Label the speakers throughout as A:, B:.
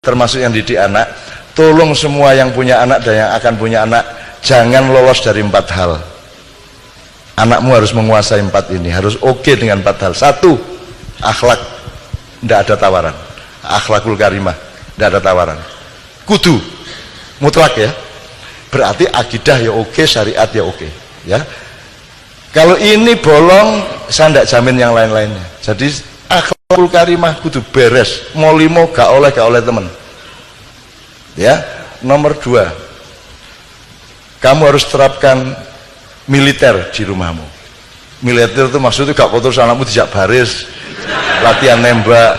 A: termasuk yang didik anak. Tolong semua yang punya anak dan yang akan punya anak, jangan lolos dari 4 hal. Anakmu harus menguasai 4 ini, harus oke dengan 4 hal. 1, akhlak, tidak ada tawaran. Akhlakul karimah, tidak ada tawaran. Kudu mutlak ya, berarti akidah ya oke, syariat ya oke ya. Kalau ini bolong, saya tidak jamin yang lain-lainnya. Jadi akhlakul karimah kudu beres, mau limo gak oleh temen ya. Nomor 2, kamu harus terapkan militer di rumahmu. Militer itu maksudnya gak kotor anakmu dijak baris, latihan nembak,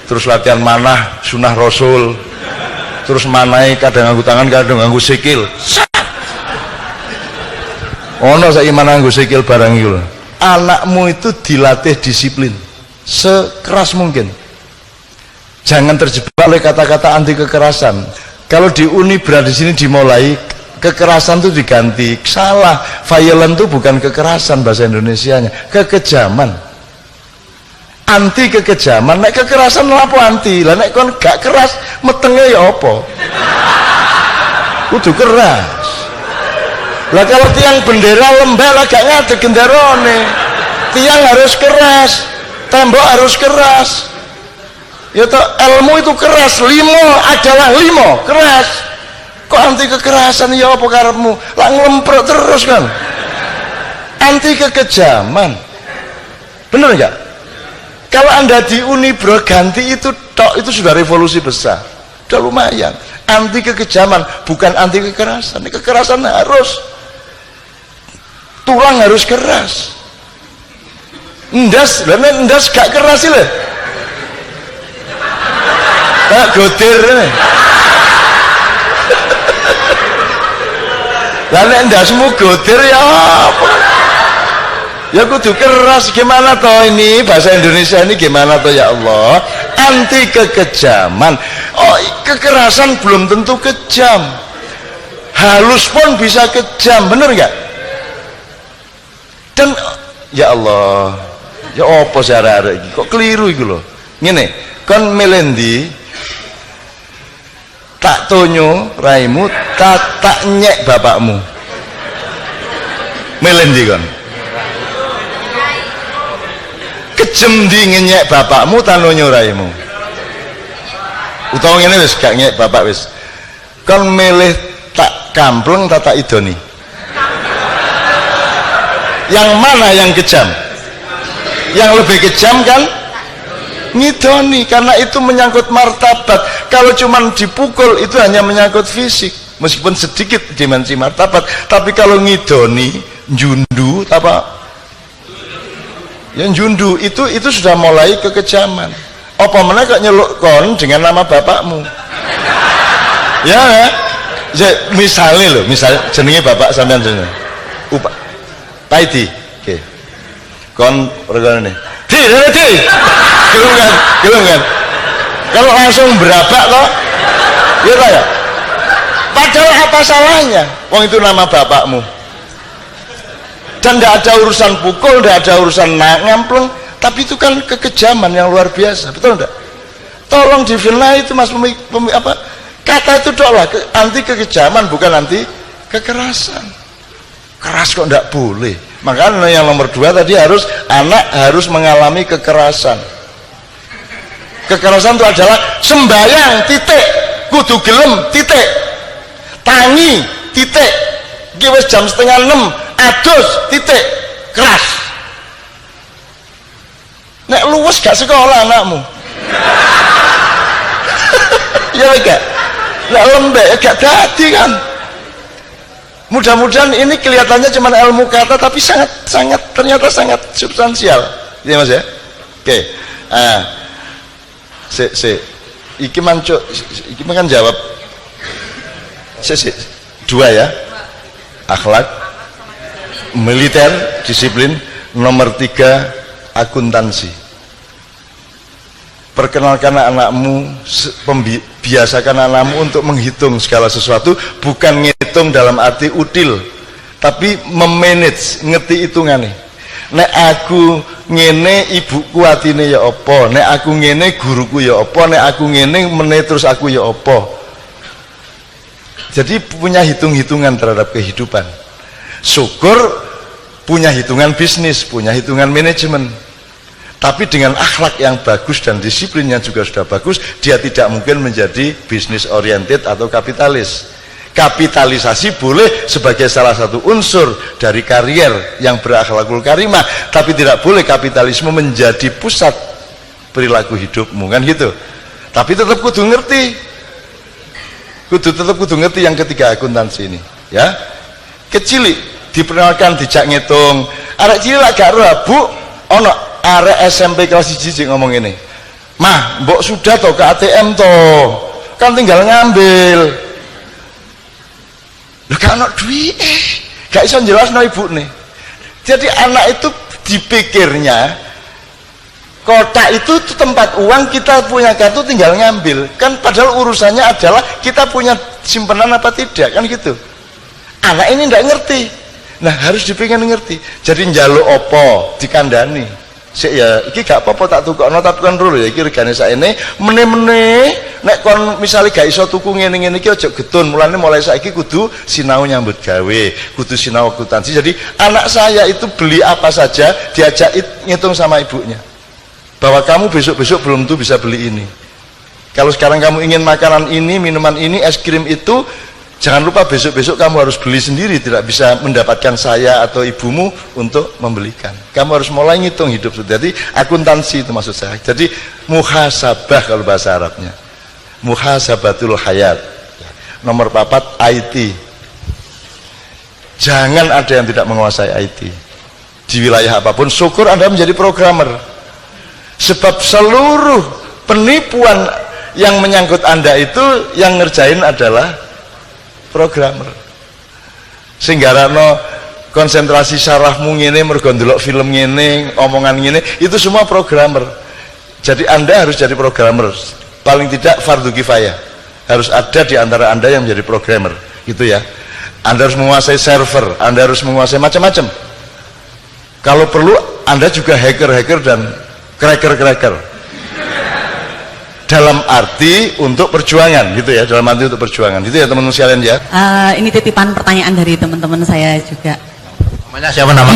A: terus latihan manah sunnah rasul, terus manai kadang nganggo tangan kadang nganggo sikil. Ono saiki manah nganggo sikil barang iki lho. Anakmu itu dilatih disiplin sekeras mungkin. Jangan terjebak oleh kata-kata anti kekerasan. Kalau di Unibra di sini dimulai kekerasan itu diganti. Salah, violent itu bukan kekerasan bahasa Indonesianya, kekejaman. Anti kekejaman, nek kekerasan lapo anti. Lah nek kon gak keras metenge ya apa? Kudu keras. Lah kalau tiang bendera lembek lah gak ngadeg genderone. Tiang harus keras, tembok harus keras. Ya toh, ilmu itu keras, limo adalah limo, keras. Kok anti kekerasan ya apa karepmu? Lah nglempret terus kan. Anti kekejaman. Bener enggak? Kalau Anda di Unibro ganti itu tok, itu sudah revolusi besar. Sudah lumayan. Anti kekejaman, bukan anti kekerasan. Ini kekerasan harus, tulang harus keras. Ndas, lah ndas gak keras sih lho. Tak godir ini. Lah nek ndasmu godir ya apa? Ya kudu keras. Gimana toh ini bahasa Indonesia ini gimana toh ya Allah? Anti kekejaman. Oh, kekerasan belum tentu kejam. Halus pun bisa kejam, bener nggak? Dan ya Allah, ya apa sih arek iki? Kok keliru iku lho. Ngene, kon melendi tak tonyo raimu, tak nyek bapakmu. Melendi kon. Kejem di ngenyek bapakmu tano nyoraimu. Utawa ngene wis gak nyek bapak wis. Kon milih tak kampleng tak idoni. Yang mana yang kejam? Yang lebih kejam kan ngidoni, karena itu menyangkut martabat. Kalau cuman dipukul itu hanya menyangkut fisik, meskipun sedikit dimensi martabat. Tapi kalau ngidoni, jundu apa? Yang jundu itu sudah mulai kekejaman. Apa mana kok nyeluk kon dengan nama bapakmu? Ya, misalnya loh, misal jenenge bapak sampean jenenge. Paidi, oke. Kon regane. Di. Gelung kan. Kalau langsung berabak kok, ya ya. Padahal apa salahnya? Wong itu nama bapakmu. Dan tidak ada urusan pukul, tidak ada urusan ngampleng, tapi itu kan kekejaman yang luar biasa, betul enggak? Tolong difilnah itu mas kata itu doang anti kekejaman, bukan anti kekerasan. Keras kok enggak boleh. Makanya yang nomor 2 tadi harus anak harus mengalami kekerasan. Kekerasan itu adalah sembayang titik, kudu gelem titik, tangi titik, iki wis jam 5:30 adus titik, keras. Nek luwes gak sekolah anakmu. Ya enggak. Nek lembek gak dadi kan. Mudah-mudahan ini kelihatannya cuma ilmu kata, tapi ternyata sangat substansial. Iya Mas ya? Oke. Iki manco, iki kan jawab. 2 ya. Akhlak, militer, disiplin. Nomor 3, akuntansi. Perkenalkan anakmu, biasakan anakmu untuk menghitung segala sesuatu, bukan ngitung dalam arti util, tapi memanage, ngerti hitungannya. nek aku ngene ibuku atine ya apa, nek aku ngene guruku ya apa, nek aku ngene meneh terus aku ya apa. Jadi punya hitung-hitungan terhadap kehidupan. Syukur punya hitungan bisnis, punya hitungan manajemen. Tapi dengan akhlak yang bagus dan disiplinnya juga sudah bagus, dia tidak mungkin menjadi bisnis oriented atau kapitalis. Kapitalisasi boleh sebagai salah satu unsur dari karier yang berakhlakul karimah, tapi tidak boleh kapitalisme menjadi pusat perilaku hidupmu, kan gitu. Tapi tetap kudu ngerti, tetap kudu ngerti yang ketiga akuntansi ini, ya. Kecil diperkenalkan dijak ngitung, arek cilik lak gak ora Bu, ono arek SMP kelas 1 ngomong ini, mah mbok sudah toh ke ATM toh, kan tinggal ngambil. Loh gak ada duit, gak bisa jelasno ibu nih. Jadi anak itu dipikirnya kotak itu tempat uang, kita punya kartu tinggal ngambil, kan padahal urusannya adalah kita punya simpanan apa tidak, kan gitu. Anak ini ndak ngerti, nah harus dipikirkan ngerti. Jadi njaluk opo dikandani. Sik ya, iki gak apa-apa tak tukokno tapi kan dulu ya iki regane sakene meneh-meneh nek kon misale gak iso tuku ngene-ngene iki aja getun. Mulane mulai saiki kudu sinau nyambut gawe, kudu sinau akuntansi. Jadi anak saya itu beli apa saja diajak ngitung sama ibunya. Bahwa kamu besok-besok belum tuh bisa beli ini. Kalau sekarang kamu ingin makanan ini, minuman ini, es krim itu, jangan lupa besok-besok kamu harus beli sendiri, tidak bisa mendapatkan saya atau ibumu untuk membelikan. Kamu harus mulai ngitung hidup. Jadi akuntansi itu maksud saya. Jadi muhasabah kalau bahasa Arabnya, muhasabatul hayat. Nomor 4 IT. Jangan ada yang tidak menguasai IT di wilayah apapun. Syukur Anda menjadi programmer, sebab seluruh penipuan yang menyangkut Anda itu yang ngerjain adalah programmer. Sehingga no konsentrasi sarafmu ngene mergo ndelok film ngene, omongan ngene, itu semua programmer. Jadi Anda harus jadi programmer. Paling tidak fardu kifayah. Harus ada di antara Anda yang menjadi programmer, gitu ya. Anda harus menguasai server, Anda harus menguasai macam-macam. Kalau perlu Anda juga hacker-hacker dan cracker-cracker. Dalam arti untuk perjuangan, gitu ya, dalam arti untuk perjuangan, gitu ya teman-teman sekalian ya.
B: Ini titipan pertanyaan dari teman-teman saya juga.
C: Namanya siapa nama?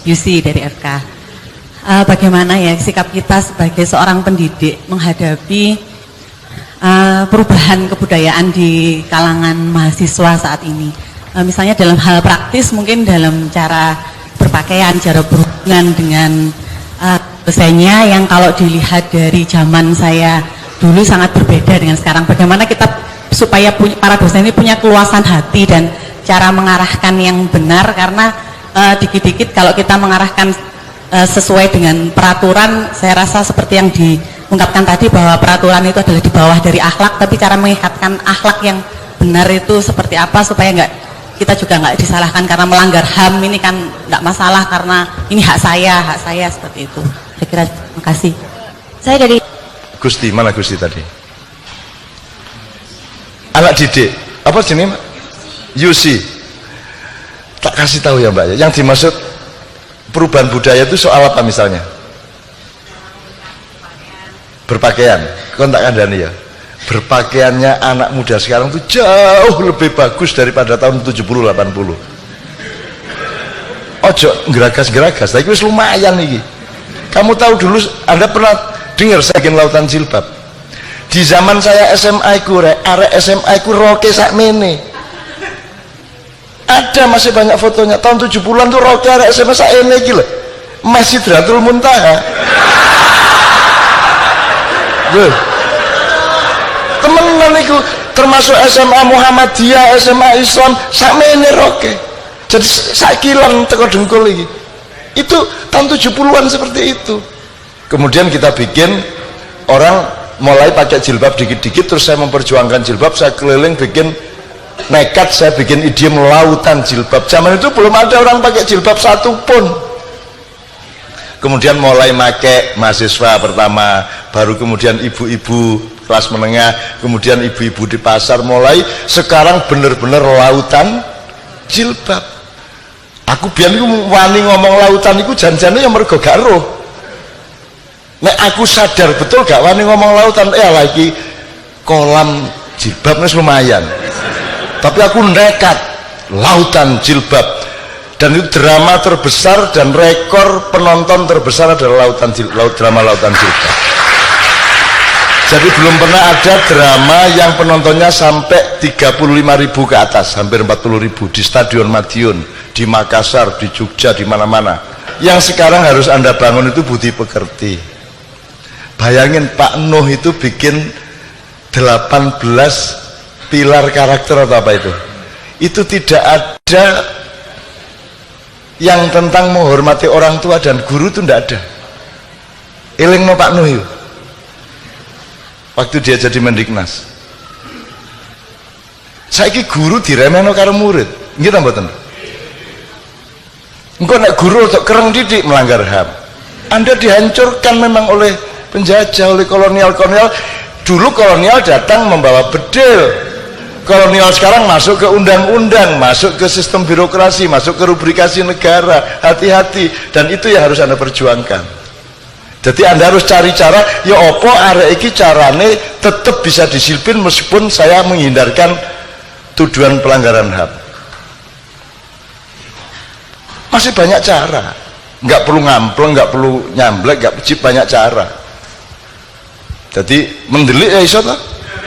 B: Yusi dari FK. Bagaimana ya sikap kita sebagai seorang pendidik menghadapi perubahan kebudayaan di kalangan mahasiswa saat ini? Misalnya dalam hal praktis, mungkin dalam cara berpakaian, cara berhubungan dengan dosennya yang kalau dilihat dari zaman saya dulu sangat berbeda dengan sekarang. Bagaimana kita supaya para dosen ini punya keluasan hati dan cara mengarahkan yang benar, karena dikit-dikit kalau kita mengarahkan sesuai dengan peraturan, saya rasa seperti yang diungkapkan tadi bahwa peraturan itu adalah di bawah dari akhlak, tapi cara mengikatkan akhlak yang benar itu seperti apa supaya kita juga nggak disalahkan karena melanggar HAM ini kan nggak masalah karena ini hak saya seperti itu. Saya kira, terima kasih. Saya dari
A: Gusti, mana Gusti tadi? Anak didik, apa jenis? Yusi. Tak kasih tahu ya Mbak, yang dimaksud perubahan budaya itu soal apa misalnya? Berpakaian, kon tak kandani ya. Berpakaiannya anak muda sekarang tuh jauh lebih bagus daripada tahun 70-80. Ojo geragas-geragas, tapi wis lumayan nih. Kamu tahu dulu, Anda pernah dengar saking lautan jilbab? Di zaman saya SMA ku, arek SMA ku roke sakmene. Ada masih banyak fotonya. Tahun 70-an tuh roke arek SMA sakmene iki lho. Masih Sidratul Muntaha. Loh. Temenan iku termasuk SMA Muhammadiyah, SMA Islam sakmene roke. Jadi sakilan teko dengkul iki. Itu tahun 70-an seperti itu. Kemudian kita bikin orang mulai pakai jilbab dikit-dikit, terus saya memperjuangkan jilbab, saya keliling bikin nekat, saya bikin idiom lautan jilbab. Zaman itu belum ada orang pakai jilbab satu pun. Kemudian mulai pakai mahasiswa pertama, baru kemudian ibu-ibu kelas menengah, kemudian ibu-ibu di pasar, mulai sekarang benar-benar lautan jilbab. Aku biyen iku wani ngomong lautan iku jan-jane ya mergo gak roh. Nek aku sadar betul gak wani ngomong lautan, lagi kolam jilbab wis lumayan. Tapi aku nekat lautan jilbab, dan itu drama terbesar dan rekor penonton terbesar adalah drama lautan jilbab. Jadi belum pernah ada drama yang penontonnya sampai 35.000 ke atas, hampir 40.000 di Stadion Madiun, di Makassar, di Jogja, di mana-mana. Yang sekarang harus Anda bangun itu budi pekerti. Bayangin Pak Nuh itu bikin 18 pilar karakter atau apa itu. Itu tidak ada yang tentang menghormati orang tua dan guru, itu tidak ada. Eling no Pak Nuh itu waktu dia jadi Mendiknas. Saiki guru diremehno karo murid, nggih ta mboten? Engko nek guru untuk kereng didik melanggar HAM, Anda dihancurkan memang oleh penjajah, oleh kolonial-kolonial. Dulu kolonial datang membawa bedil, kolonial sekarang masuk ke undang-undang, masuk ke sistem birokrasi, masuk ke rubrikasi negara. Hati-hati, dan itu yang harus Anda perjuangkan. Jadi Anda harus cari cara, ya opo arek iki carane tetap bisa disiplin meskipun saya menghindarkan tuduhan pelanggaran HAM. Masih banyak cara, nggak perlu ngampleng, nggak perlu nyamblek, nggak banyak cara. Jadi mendelik ya iso toh.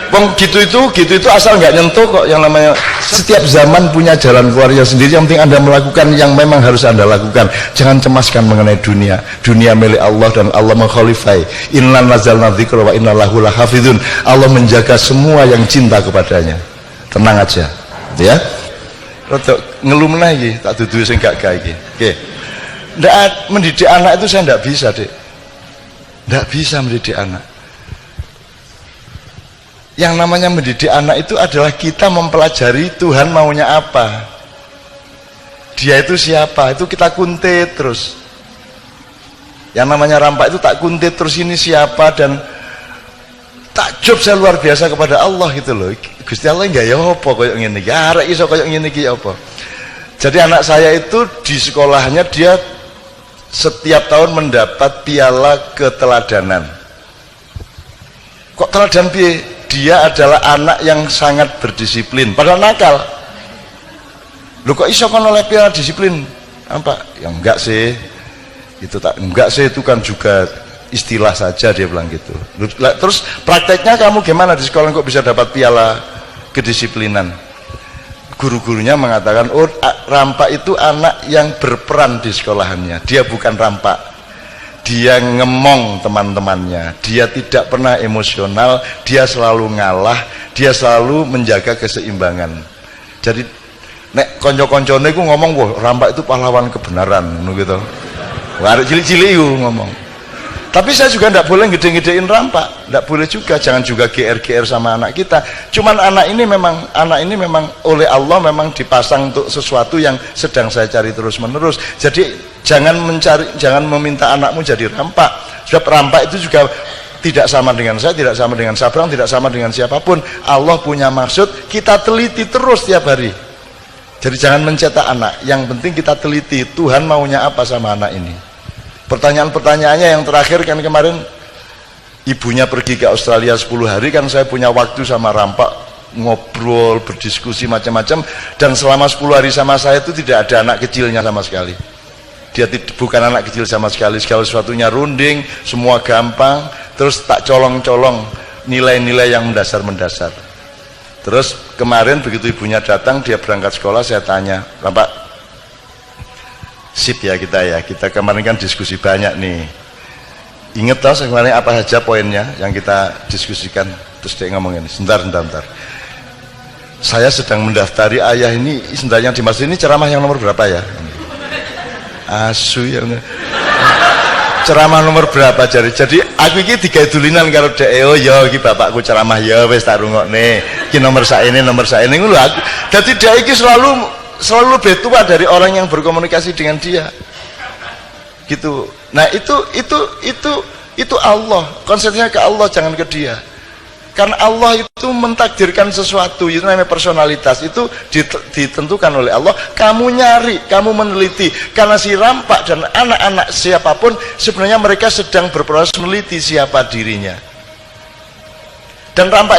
A: Wong gitu itu asal nggak nyentuh kok. Yang namanya setiap zaman punya jalan keluarnya sendiri. Yang penting Anda melakukan yang memang harus Anda lakukan. Jangan cemaskan mengenai dunia. Dunia milik Allah dan Allah mengkhalifai. Inna nazalna dzikra wa inna lahu lahafidun. Allah menjaga semua yang cinta kepadanya. Tenang aja, ya. Rodok ngeluh meneh iki, tak dudu sing gak gawe iki. Nggih. Ndak mendidik anak itu saya ndak bisa, Dik. Ndak bisa mendidik anak. Yang namanya mendidik anak itu adalah kita mempelajari Tuhan maunya apa, dia itu siapa, itu kita kuntit terus. Yang namanya rampak itu tak kuntit terus, ini siapa, dan takjub saya luar biasa kepada Allah gitu loh. Gusti Allah enggak ya apa koyo ngene iki, arek iso koyo ngene iki ya apa. Jadi anak saya itu di sekolahnya dia setiap tahun mendapat piala keteladanan. Kok teladan piye? Dia adalah anak yang sangat berdisiplin, padahal nakal. Lu kok iso kon oleh piala disiplin? Apa? Ya enggak sih. Itu tak enggak sih, itu kan juga istilah saja, dia bilang gitu. Terus prakteknya kamu gimana di sekolah kok bisa dapat piala kedisiplinan? Guru-gurunya mengatakan, oh rampak itu anak yang berperan di sekolahannya, dia bukan rampak. Dia ngemong teman-temannya, dia tidak pernah emosional, dia selalu ngalah, dia selalu menjaga keseimbangan. Jadi nek konco-koncone ku ngomong, wah rampak itu pahlawan kebenaran gitu. Wah cilik-cilik ngomong. Tapi saya juga tidak boleh gede-gedein rampak, tidak boleh juga, jangan juga GR-GR sama anak kita. Cuman anak ini memang oleh Allah memang dipasang untuk sesuatu yang sedang saya cari terus-menerus. Jadi jangan meminta anakmu jadi rampak. Sebab rampak itu juga tidak sama dengan saya, tidak sama dengan Sabrang, tidak sama dengan siapapun. Allah punya maksud, kita teliti terus tiap hari. Jadi jangan mencetak anak, yang penting kita teliti Tuhan maunya apa sama anak ini. Pertanyaan-pertanyaannya yang terakhir kan kemarin ibunya pergi ke Australia 10 hari, kan saya punya waktu sama rampak ngobrol, berdiskusi macam-macam, dan selama 10 hari sama saya itu tidak ada anak kecilnya sama sekali. Dia bukan anak kecil sama sekali, segala sesuatunya runding, semua gampang, terus tak colong-colong nilai-nilai yang mendasar-mendasar. Terus kemarin begitu ibunya datang, dia berangkat sekolah, saya tanya, Rampak, sip ya kita kemarin kan diskusi banyak nih, inget tau kemarin apa saja poinnya yang kita diskusikan. Terus dia ngomong ini, sebentar, saya sedang mendaftari ayah ini, sebentar yang dimaksud ini ceramah yang nomor berapa ya? Asu ya, ceramah nomor berapa? Jadi aku ini tiga dulinan karo dek, oh ya iki bapakku ceramah ya wis tak rungokne, iki nomor saene ngono lho. Aku dadi dek iki selalu lebih tua dari orang yang berkomunikasi dengan dia gitu. Nah itu Allah, konsepnya ke Allah, jangan ke dia. Karena Allah itu mentakdirkan sesuatu, itu namanya personalitas, itu ditentukan oleh Allah. Kamu nyari, kamu meneliti, karena si rampak dan anak-anak siapapun sebenarnya mereka sedang berproses meneliti siapa dirinya. Dan rampak itu